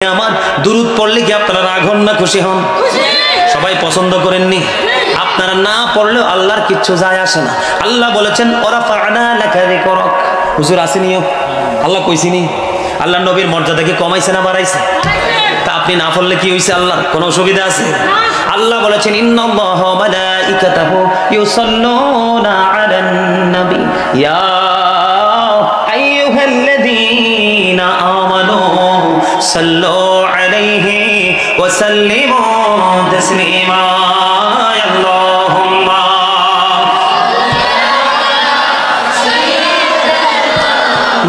আমার দুরূদ পড়লে কি আপনারা রাগ হন না খুশি হন? সবাই পছন্দ করেননি, আপনারা না পড়লেও আল্লাহর কিচ্ছু যায় আসে না। আল্লাহ বলেছেন ওরাফা'না লাকা যিকরাক। হুজুর আসেনিও, আল্লাহ কইছিনি? আল্লাহ নবীর মর্যাদা কি কমাইছে না বাড়াইছে? তা আপনি না পড়লে কি হইছে? আল্লাহর কোনো অসুবিধা আছে? আল্লাহ বলেছেন ইন্নাল্লাহা ওয়া মালাইকাতাহু ইউসাল্লুনা আলান নবী ইয়া আইয়ুহাল্লাযীনা আমানু সাল্লু আলাইহি ওয়া সাল্লিমু তাসলিমা। আল্লাহুম্মা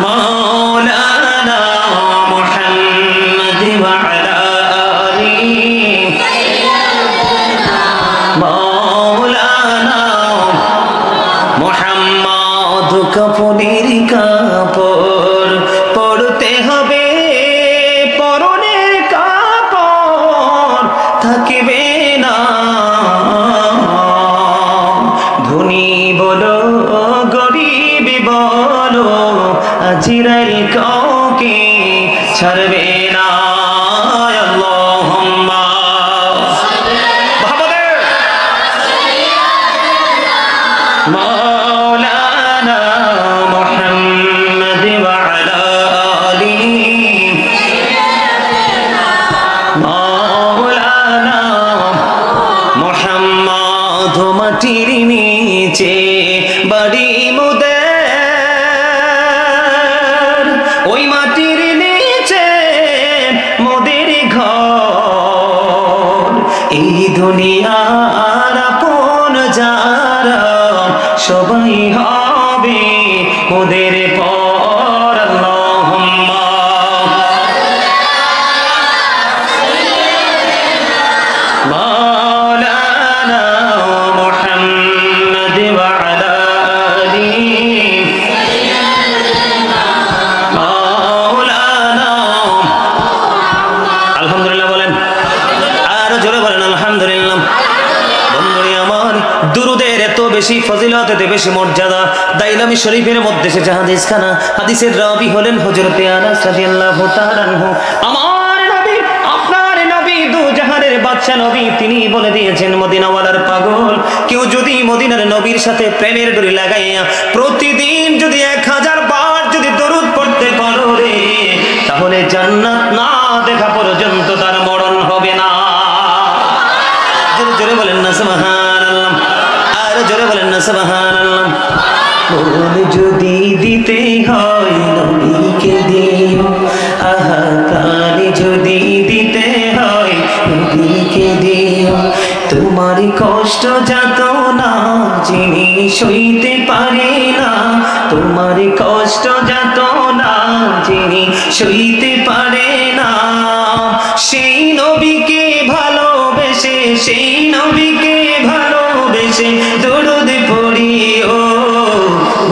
মাওলানা মুহাম্মদ ওয়া আলা আলিহি মাওলানা মুহাম্মদ কাফনের কাপড় পড়তে হবে, পরনের কাপড় থাকবে না। ধনী বলো গরিব বলো আজরাইল কাউকে ছাড়বে না। আল্লাহুম্মা মাওলানা মুহাম্মদ ওয়া আলা আলিহি মাওলানা মুহাম্মদ। মাটির নিচে বাড়ি মোদের, ওই মাটির নিচে মোদের ঘর। এই দুনিয়ার আপন যারা সবাই হবে ওদের পর। আল্লাহুম্মা মাওলানা মুহাম্মদ ওয়া আলা আলিহি মাওলানা। আলহামদুলিল্লাহ বলেন, আর জোরে বলেন আলহামদুলিল্লাহ। বন্ধুরে আমার, দুরুদের এত বেশি ফজিলত, এত বেশি মর্যাদা। দাইলামি শরীফের মধ্যে সে হাদিস খানা, হাদিসের রাবি হলেন হযরতে আনাস রাদিয়াল্লাহু তাআলা আনহু। আমার নবী, আপনার নবী, দু জাহানের বাদশা নবী, তিনি বলে দিয়েছেন মদিনাওয়ালার পাগল কেউ যদি মদিনার নবীর সাথে প্রেমের ডোরি লাগাইয়া প্রতিদিন যদি 1000 বার যদি দরুদ পড়তে পারো রে, তাহলে জান্নাত না দেখা পর্যন্ত তার মরণ হবে না। জোরে বলেন না সুবহানাল্লাহ, আর জোরে বলেন না সুবহানাল্লাহ। ফুল যদি দিতে হয় নবীকে দিও, আহা প্রাণ যদি দিতে হয় নবীকে দিও। তোমার কষ্ট যাতনা যিনি সইতে পারে না, তোমার কষ্ট যাতনা যিনি সইতে পারে না, সেই নবীকে ভালোবেসে, সেই নবীকে ভালোবেসে দরুদ পড়িও।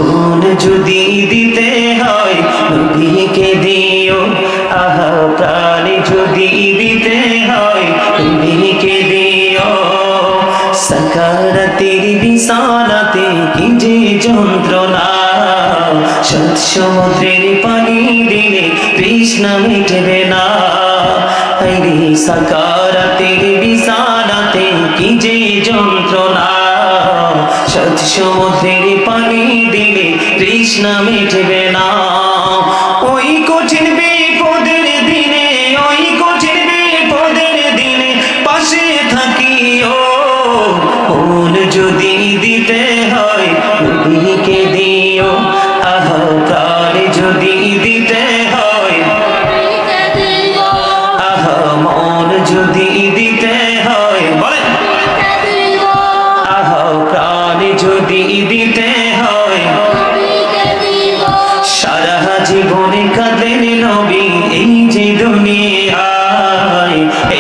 মন যদি দিতে হয় নবীকে দিও, আহা প্রাণ যদি দিতে হয় নবীকে দিও। সাকারাতের বিছানাতে কি যে যন্ত্রণা, সাত সমুদ্রের পানি দিলে তৃষ্ণা মিটবে না। আরে সাকারাতের বিছানাতে কি যে যন্ত্রণা, সাত সমুদ্রের পানি দিলে তৃষ্ণা মিটবে না। ওই কঠিন বিপদের দিনে, ওই কঠিন বিপদের দিনে পাশে থাকিও। মন যদি দিতে হয় নবীকে দিও, আহা প্রাণ যদি দিতে হয়, আহা মন যদি দিতে হয়, বলেন আহা প্রাণ যদি দিতে হয়। সারা জীবনে কাঁদেন নবী এই যে দুনিয়ায়,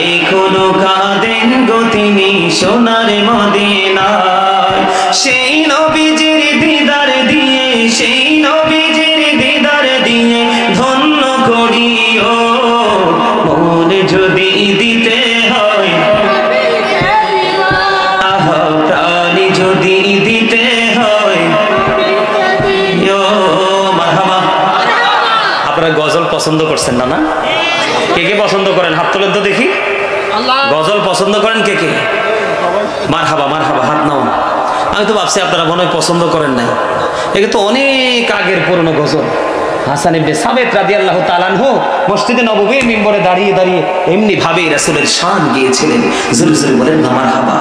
এখনো কাঁদেন গো তিনি সোনার মদিনায়। সেই নবীজির দিদার দিয়ে, সেই নবীজির দিদার দিয়ে ধন্য করিও। মন যদি দিতে হয়, আহা প্রাণ যদি দিতে হয়। আপনারা গজল পছন্দ করছেন না? না কে কে পছন্দ করেন? হাত তোলেন তো দেখি। গজল পছন্দ করেন কে কে? মারহাবা মারহাবা, হাত নাও। আমি তো ভাবছি আপনারা মনে হয় পছন্দ করেন নাই। এগুলো তো অনেক আগের পুরনো গজল। হাসান ইবনে সাবিত রাদিয়াল্লাহু তাআলা আনহু মসজিদে নববীর মিম্বরে দাঁড়িয়ে দাঁড়িয়ে এমনি ভাবে রাসূলের শান গেয়েছিলেন। জোরে জোরে বলেন না মারহাবা।